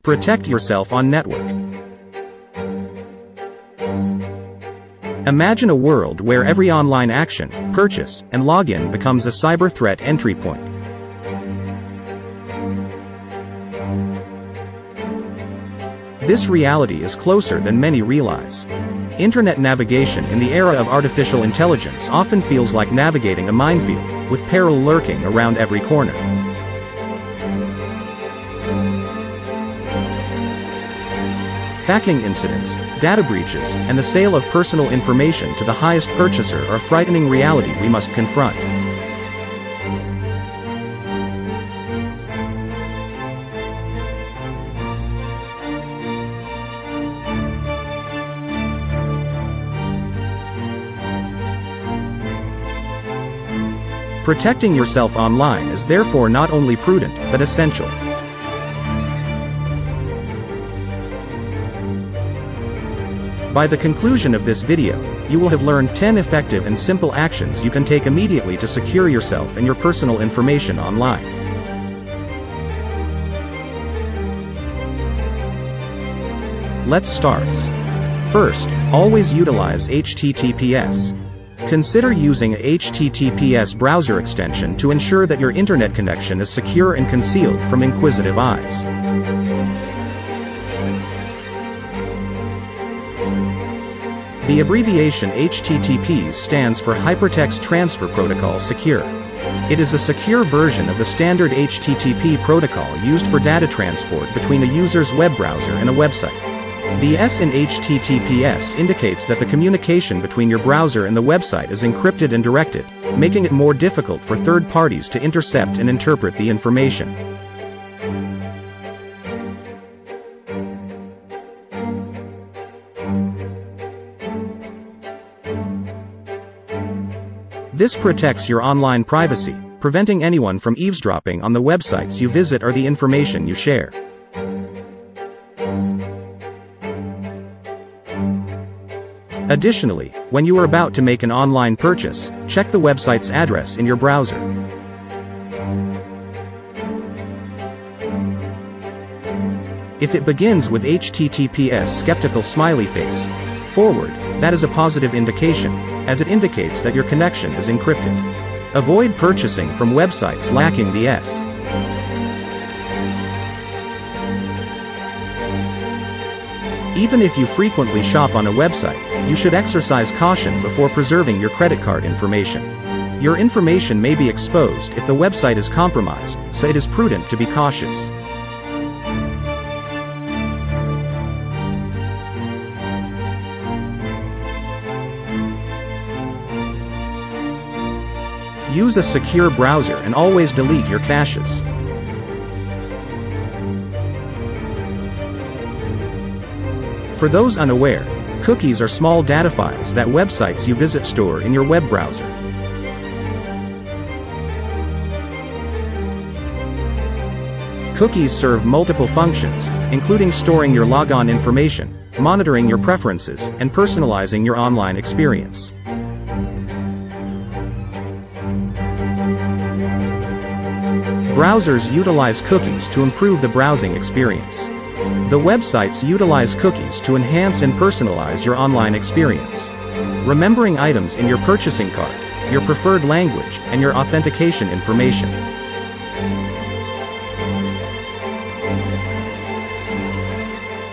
Protect yourself on network. Imagine a world where every online action, purchase, and login becomes a cyber threat entry point. This reality is closer than many realize. Internet navigation in the era of artificial intelligence often feels like navigating a minefield, with peril lurking around every corner. Hacking incidents, data breaches, and the sale of personal information to the highest purchaser are a frightening reality we must confront. Protecting yourself online is therefore not only prudent, but essential. By the conclusion of this video, you will have learned 10 effective and simple actions you can take immediately to secure yourself and your personal information online. Let's start. First, always utilize HTTPS. Consider using a HTTPS browser extension to ensure that your internet connection is secure and concealed from inquisitive eyes. The abbreviation HTTP stands for Hypertext Transfer Protocol Secure. It is a secure version of the standard HTTP protocol used for data transport between a user's web browser and a website. The S in HTTPS indicates that the communication between your browser and the website is encrypted and directed, making it more difficult for third parties to intercept and interpret the information. This protects your online privacy, preventing anyone from eavesdropping on the websites you visit or the information you share. Additionally, when you are about to make an online purchase, check the website's address in your browser. If it begins with HTTPS skeptical smiley face, forward, that is a positive indication, as it indicates that your connection is encrypted. Avoid purchasing from websites lacking the S. Even if you frequently shop on a website, you should exercise caution before preserving your credit card information. Your information may be exposed if the website is compromised, so it is prudent to be cautious. Use a secure browser and always delete your caches. For those unaware, cookies are small data files that websites you visit store in your web browser. Cookies serve multiple functions, including storing your logon information, monitoring your preferences, and personalizing your online experience. Browsers utilize cookies to improve the browsing experience. The websites utilize cookies to enhance and personalize your online experience. Remembering items in your purchasing cart, your preferred language, and your authentication information.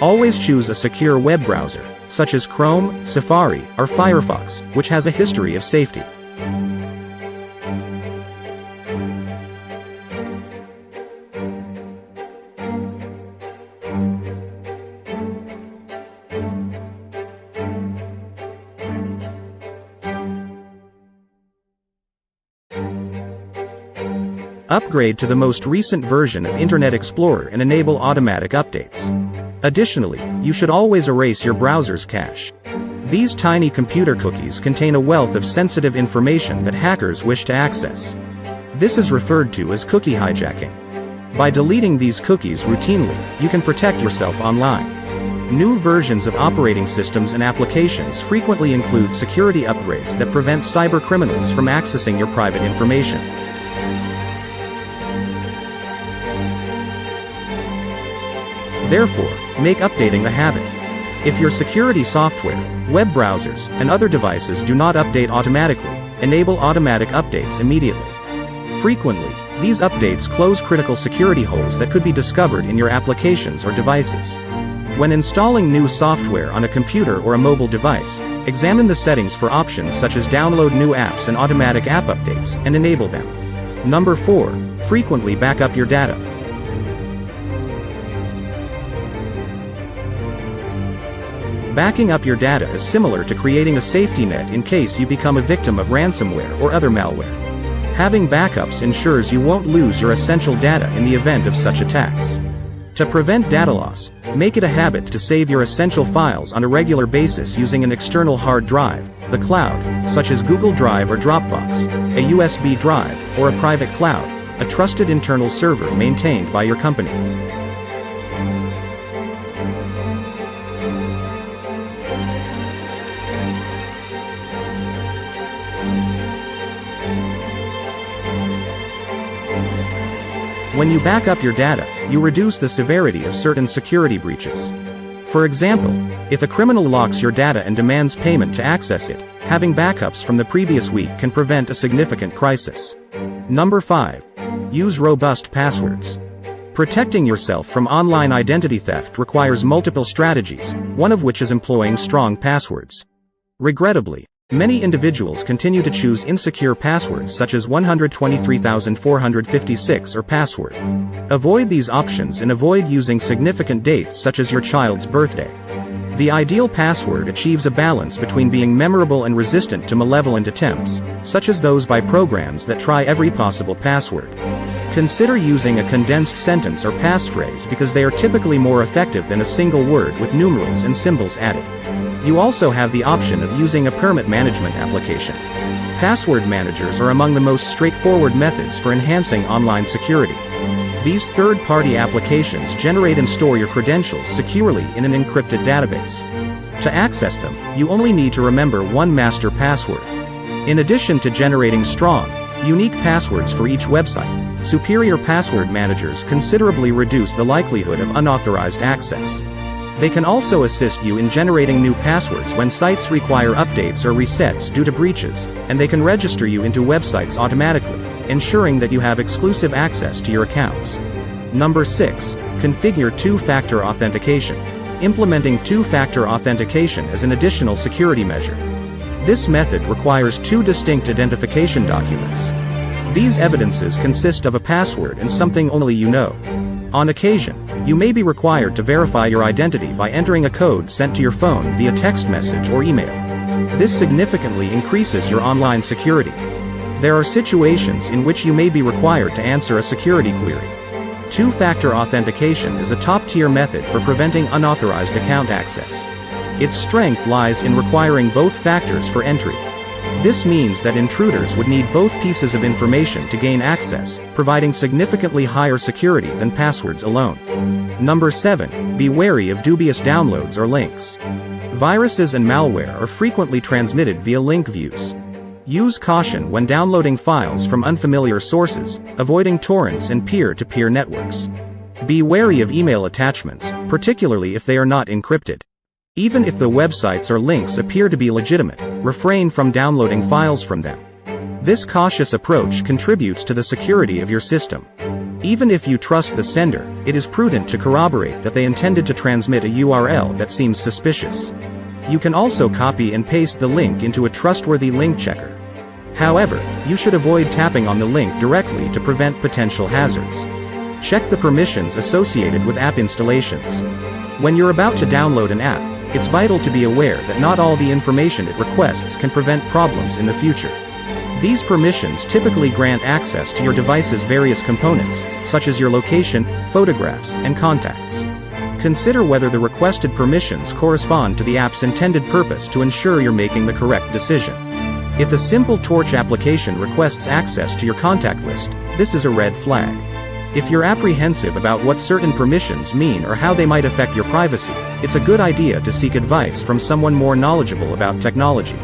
Always choose a secure web browser, such as Chrome, Safari, or Firefox, which has a history of safety. Upgrade to the most recent version of Internet Explorer and enable automatic updates. Additionally, you should always erase your browser's cache. These tiny computer cookies contain a wealth of sensitive information that hackers wish to access. This is referred to as cookie hijacking. By deleting these cookies routinely, you can protect yourself online. New versions of operating systems and applications frequently include security upgrades that prevent cyber criminals from accessing your private information. Therefore, make updating a habit. If your security software, web browsers, and other devices do not update automatically, enable automatic updates immediately. Frequently, these updates close critical security holes that could be discovered in your applications or devices. When installing new software on a computer or a mobile device, examine the settings for options such as download new apps and automatic app updates, and enable them. Number 4. Frequently back up your data. Backing up your data is similar to creating a safety net in case you become a victim of ransomware or other malware. Having backups ensures you won't lose your essential data in the event of such attacks. To prevent data loss, make it a habit to save your essential files on a regular basis using an external hard drive, the cloud, such as Google Drive or Dropbox, a USB drive, or a private cloud, a trusted internal server maintained by your company. When you back up your data, you reduce the severity of certain security breaches. For example, if a criminal locks your data and demands payment to access it, having backups from the previous week can prevent a significant crisis. Number 5. Use robust passwords. Protecting yourself from online identity theft requires multiple strategies, one of which is employing strong passwords. Regrettably, many individuals continue to choose insecure passwords such as 123,456 or password. Avoid these options and avoid using significant dates such as your child's birthday. The ideal password achieves a balance between being memorable and resistant to malevolent attempts, such as those by programs that try every possible password. Consider using a condensed sentence or passphrase because they are typically more effective than a single word with numerals and symbols added. You also have the option of using a permit management application. Password managers are among the most straightforward methods for enhancing online security. These third-party applications generate and store your credentials securely in an encrypted database. To access them, you only need to remember one master password. In addition to generating strong, unique passwords for each website, superior password managers considerably reduce the likelihood of unauthorized access. They can also assist you in generating new passwords when sites require updates or resets due to breaches, and they can register you into websites automatically, ensuring that you have exclusive access to your accounts. Number 6. Configure two-factor authentication. Implementing two-factor authentication as an additional security measure. This method requires two distinct identification documents. These evidences consist of a password and something only you know. On occasion, you may be required to verify your identity by entering a code sent to your phone via text message or email. This significantly increases your online security. There are situations in which you may be required to answer a security query. Two-factor authentication is a top-tier method for preventing unauthorized account access. Its strength lies in requiring both factors for entry. This means that intruders would need both pieces of information to gain access, providing significantly higher security than passwords alone. Number 7. Be wary of dubious downloads or links. Viruses and malware are frequently transmitted via link views. Use caution when downloading files from unfamiliar sources, avoiding torrents and peer-to-peer networks. Be wary of email attachments, particularly if they are not encrypted. Even if the websites or links appear to be legitimate, refrain from downloading files from them. This cautious approach contributes to the security of your system. Even if you trust the sender, it is prudent to corroborate that they intended to transmit a URL that seems suspicious. You can also copy and paste the link into a trustworthy link checker. However, you should avoid tapping on the link directly to prevent potential hazards. Check the permissions associated with app installations. When you're about to download an app, it's vital to be aware that not all the information it requests can prevent problems in the future. These permissions typically grant access to your device's various components, such as your location, photographs, and contacts. Consider whether the requested permissions correspond to the app's intended purpose to ensure you're making the correct decision. If a simple torch application requests access to your contact list, this is a red flag. If you're apprehensive about what certain permissions mean or how they might affect your privacy, it's a good idea to seek advice from someone more knowledgeable about technology.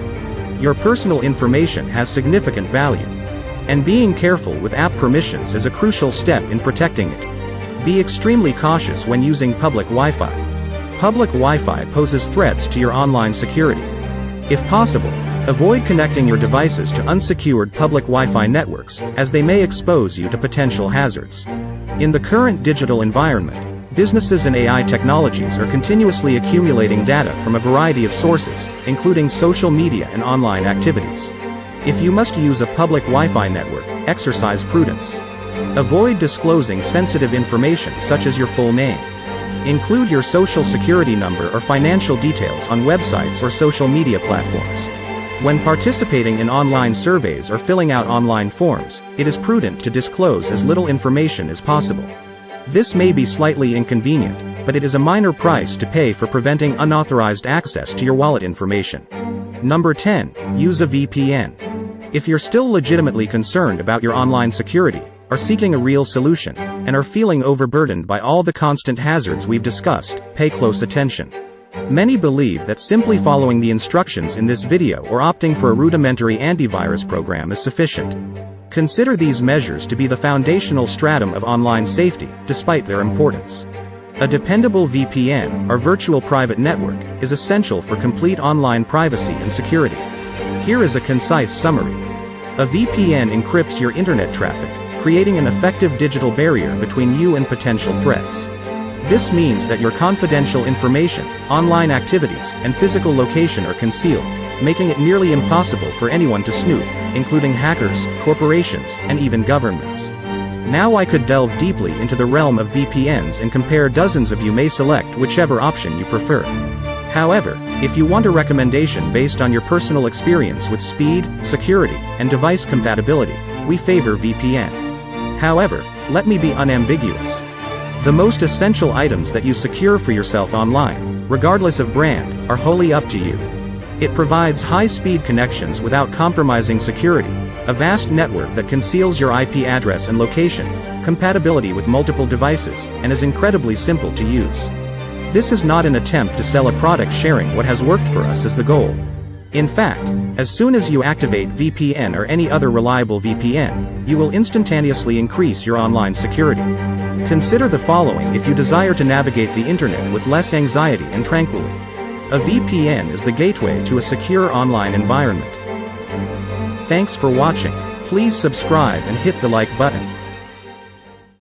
Your personal information has significant value, and being careful with app permissions is a crucial step in protecting it. Be extremely cautious when using public Wi-Fi. Public Wi-Fi poses threats to your online security. If possible, avoid connecting your devices to unsecured public Wi-Fi networks, as they may expose you to potential hazards. In the current digital environment, businesses and AI technologies are continuously accumulating data from a variety of sources, including social media and online activities. If you must use a public Wi-Fi network, exercise prudence. Avoid disclosing sensitive information such as your full name. Include your social security number or financial details on websites or social media platforms. When participating in online surveys or filling out online forms, it is prudent to disclose as little information as possible. This may be slightly inconvenient, but it is a minor price to pay for preventing unauthorized access to your wallet information. Number 10. Use a VPN. If you're still legitimately concerned about your online security, are seeking a real solution, and are feeling overburdened by all the constant hazards we've discussed, pay close attention. Many believe that simply following the instructions in this video or opting for a rudimentary antivirus program is sufficient. Consider these measures to be the foundational stratum of online safety, despite their importance. A dependable VPN, or virtual private network, is essential for complete online privacy and security. Here is a concise summary. A VPN encrypts your internet traffic, creating an effective digital barrier between you and potential threats. This means that your confidential information, online activities, and physical location are concealed, making it nearly impossible for anyone to snoop, including hackers, corporations, and even governments. Now I could delve deeply into the realm of VPNs and compare dozens of you may select whichever option you prefer. However, if you want a recommendation based on your personal experience with speed, security, and device compatibility, we favor VPN. However, let me be unambiguous. The most essential items that you secure for yourself online, regardless of brand, are wholly up to you. It provides high-speed connections without compromising security, a vast network that conceals your IP address and location, compatibility with multiple devices, and is incredibly simple to use. This is not an attempt to sell a product. Sharing what has worked for us is the goal. In fact, as soon as you activate VPN or any other reliable VPN, you will instantaneously increase your online security. Consider the following if you desire to navigate the internet with less anxiety and tranquilly. A VPN is the gateway to a secure online environment. Thanks for watching. Please subscribe and hit the like button.